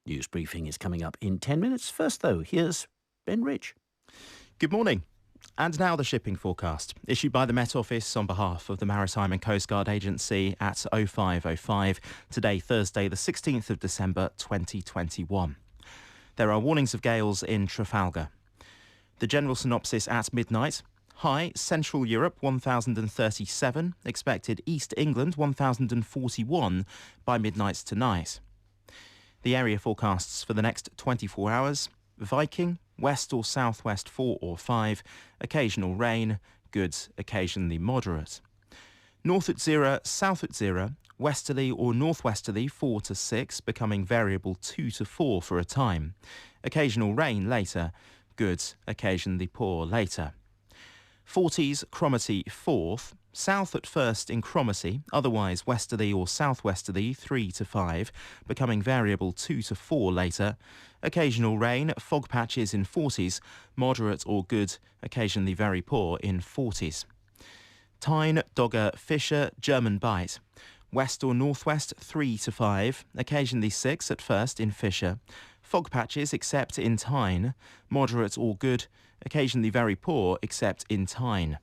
News briefing is coming up in 10 minutes. First, though, here's Ben Rich. Good morning. And now the shipping forecast, issued by the Met Office on behalf of the Maritime and Coast Guard Agency at 05:05, today, Thursday, the 16th of December 2021. There are warnings of gales in Trafalgar. The general synopsis at midnight: high, Central Europe 1037, expected East England 1041 by midnight tonight. The area forecasts for the next 24 hours: Viking, west or southwest 4 or 5, occasional rain, good, occasionally moderate. North at 0, south at 0, westerly or northwesterly 4 to 6, becoming variable 2 to 4 for a time. Occasional rain later, good, occasionally poor later. 40s, Cromarty 4th, south at first in Cromarty, otherwise westerly or southwesterly 3 to 5, becoming variable 2 to 4 later. Occasional rain, fog patches in 40s, moderate or good, occasionally very poor in 40s. Tyne, Dogger, Fisher, German Bight. West or northwest 3 to 5, occasionally 6 at first in Fisher. Fog patches except in Tyne, moderate or good, occasionally very poor except in Tyne.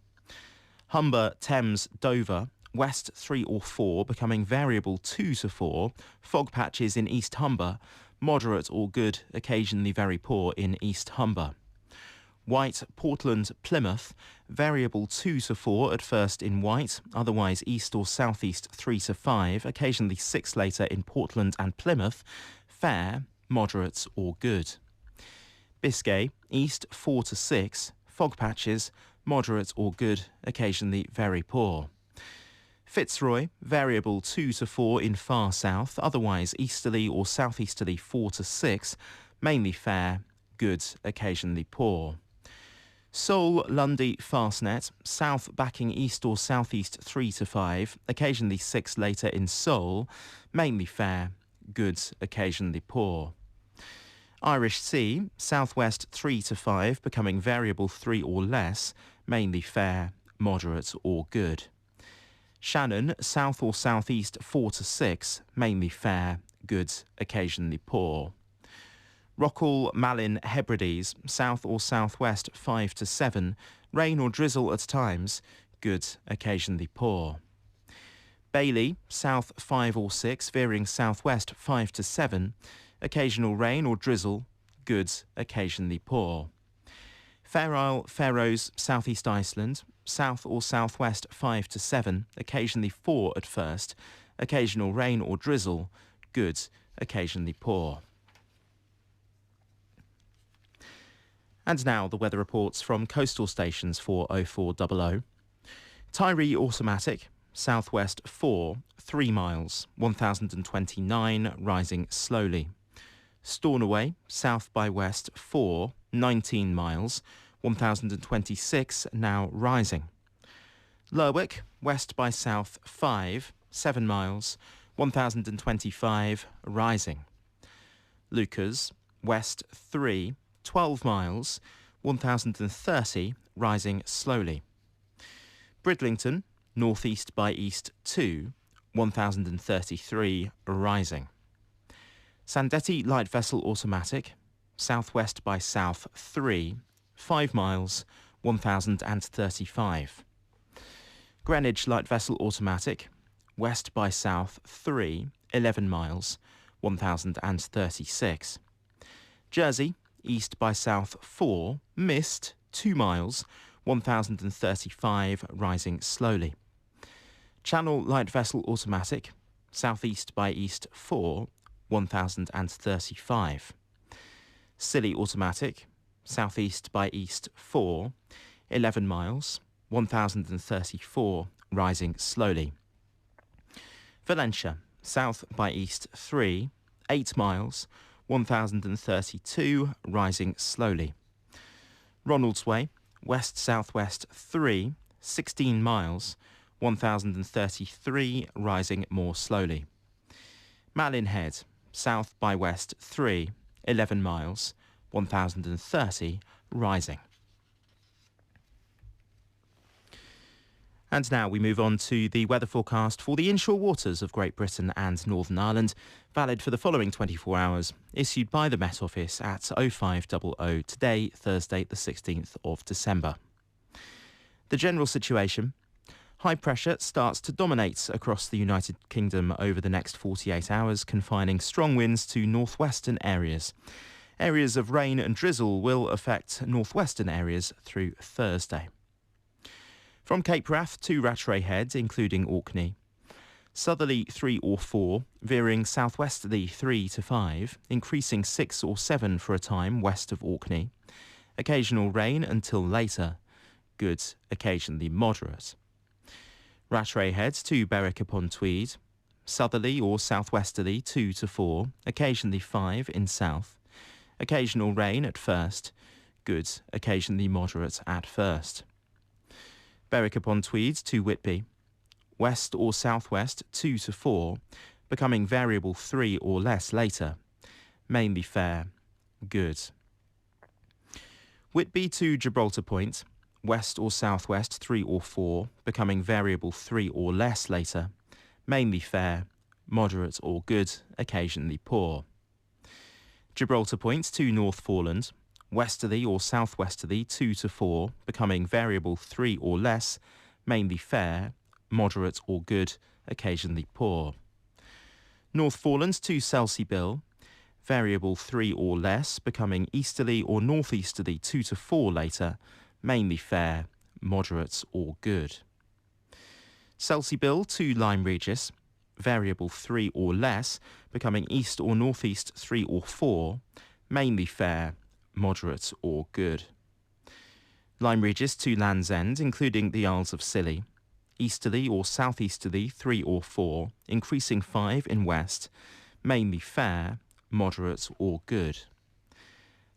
Humber, Thames, Dover, west 3 or 4, becoming variable 2 to 4, fog patches in East Humber, moderate or good, occasionally very poor in East Humber. White, Portland, Plymouth, variable 2 to 4 at first in White, otherwise east or southeast 3 to 5, occasionally 6 later in Portland and Plymouth, fair, moderate or good. Biscay, east 4 to 6, fog patches, moderate or good, occasionally very poor. Fitzroy, variable 2 to 4 in far south, otherwise easterly or southeasterly 4 to 6, mainly fair, good, occasionally poor. Seoul, Lundy, Fastnet, south backing east or southeast 3 to 5, occasionally 6 later in Seoul, mainly fair, good, occasionally poor. Irish Sea, southwest 3 to 5, becoming variable 3 or less, mainly fair, moderate or good. Shannon, south or southeast 4 to 6, mainly fair, good, occasionally poor. Rockall, Malin, Hebrides, south or southwest 5 to 7, rain or drizzle at times, good, occasionally poor. Bailey, south 5 or 6, veering southwest 5 to 7, occasional rain or drizzle, good, occasionally poor. Fair Isle, Faroes, southeast Iceland, south or southwest 5 to 7, occasionally 4 at first, occasional rain or drizzle, good, occasionally poor. And now the weather reports from coastal stations for 0400. Tyree automatic, southwest 4, 3 miles, 1029, rising slowly. Stornoway, south by west 4, 19 miles, 1026, now rising. Lerwick, west by south 5, 7 miles, 1025, rising. Lucas, west 3, 12 miles, 1030, rising slowly. Bridlington, northeast by east 2, 1033, rising. Sandetti light vessel automatic, southwest by south 3, 5 miles, 1035. Greenwich light vessel automatic, west by south 3, 11 miles, 1036. Jersey, east by south 4, mist 2 miles, 1035, rising slowly. Channel light vessel automatic, southeast by east 4, 1035. Scilly automatic, southeast by east 4, 11 miles, 1034, rising slowly. Valentia, south by east 3, 8 miles, 1032, rising slowly. Ronaldsway, west-southwest 3, 16 miles, 1033, rising more slowly. Malin Head, south by west 3, 11 miles, 1030, rising. And now we move on to the weather forecast for the inshore waters of Great Britain and Northern Ireland, valid for the following 24 hours, issued by the Met Office at 0500 today, Thursday the 16th of December. The general situation: high pressure starts to dominate across the United Kingdom over the next 48 hours, confining strong winds to northwestern areas. Areas of rain and drizzle will affect northwestern areas through Thursday. From Cape Wrath to Rattray Head, including Orkney. Southerly 3 or 4, veering southwesterly 3 to 5, increasing 6 or 7 for a time west of Orkney. Occasional rain until later. Good, occasionally moderate. Rattray Head to Berwick-upon-Tweed. Southerly or southwesterly 2 to 4, occasionally 5 in south. Occasional rain at first. Good, occasionally moderate at first. Berwick-upon-Tweed to Whitby. West or southwest 2 to 4, becoming variable 3 or less later. Mainly fair. Good. Whitby to Gibraltar Point. West or southwest 3 or 4, becoming variable 3 or less later. Mainly fair. Moderate or good, occasionally poor. Gibraltar Point to North Foreland. Westerly or southwesterly 2 to 4, becoming variable 3 or less, mainly fair, moderate or good, occasionally poor. North Foreland to Selsey Bill, variable 3 or less, becoming easterly or northeasterly 2 to 4 later, mainly fair, moderate or good. Selsey Bill to Lyme Regis, variable 3 or less, becoming east or northeast 3 or 4, mainly fair, moderate or good. Lyme Regis to Land's End, including the Isles of Scilly. Easterly or southeasterly 3 or 4, increasing 5 in west, mainly fair, moderate or good.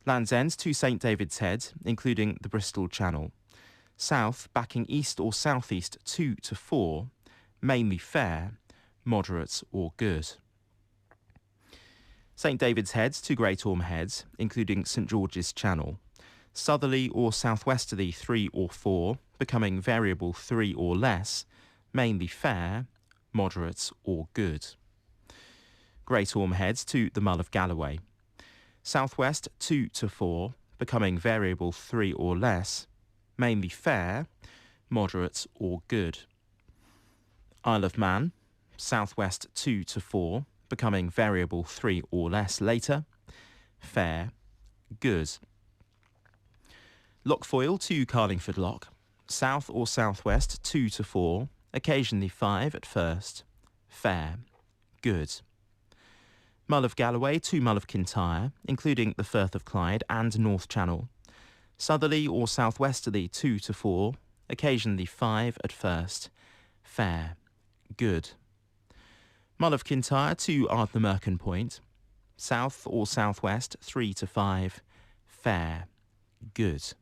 Land's End to St David's Head, including the Bristol Channel. South backing east or southeast 2 to 4, mainly fair, moderate or good. St David's Head to Great Orme Head, including St George's Channel. Southerly or southwesterly 3 or 4, becoming variable 3 or less, mainly fair, moderate or good. Great Orme Head to the Mull of Galloway. Southwest 2 to 4, becoming variable 3 or less, mainly fair, moderate or good. Isle of Man, southwest 2 to 4, becoming variable 3 or less later, fair, good. Lockfoyle to Carlingford Lock, south or southwest 2 to 4, occasionally 5 at first, fair, good. Mull of Galloway to Mull of Kintyre, including the Firth of Clyde and North Channel. Southerly or southwesterly 2 to 4, occasionally 5 at first, fair, good. Mull of Kintyre to Ardnamurchan Point. South or southwest 3 to 5, fair, good.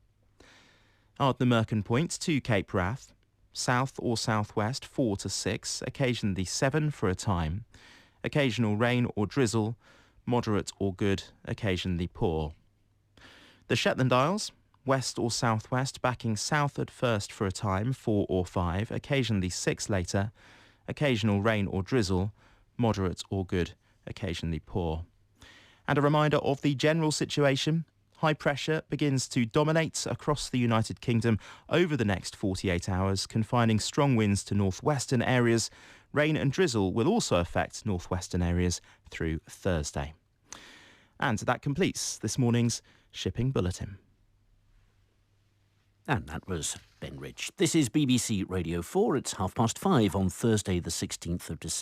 Ardnamurchan Point to Cape Wrath. South or southwest 4 to 6, occasionally 7 for a time. Occasional rain or drizzle, moderate or good, occasionally poor. The Shetland Isles, west or southwest backing south at first for a time, 4 or 5, occasionally 6 later. Occasional rain or drizzle, moderate or good, occasionally poor. And a reminder of the general situation: high pressure begins to dominate across the United Kingdom over the next 48 hours, confining strong winds to northwestern areas. Rain and drizzle will also affect northwestern areas through Thursday. And that completes this morning's Shipping Bulletin. And that was Ben Rich. This is BBC Radio 4. It's 5:30 on Thursday the 16th of December.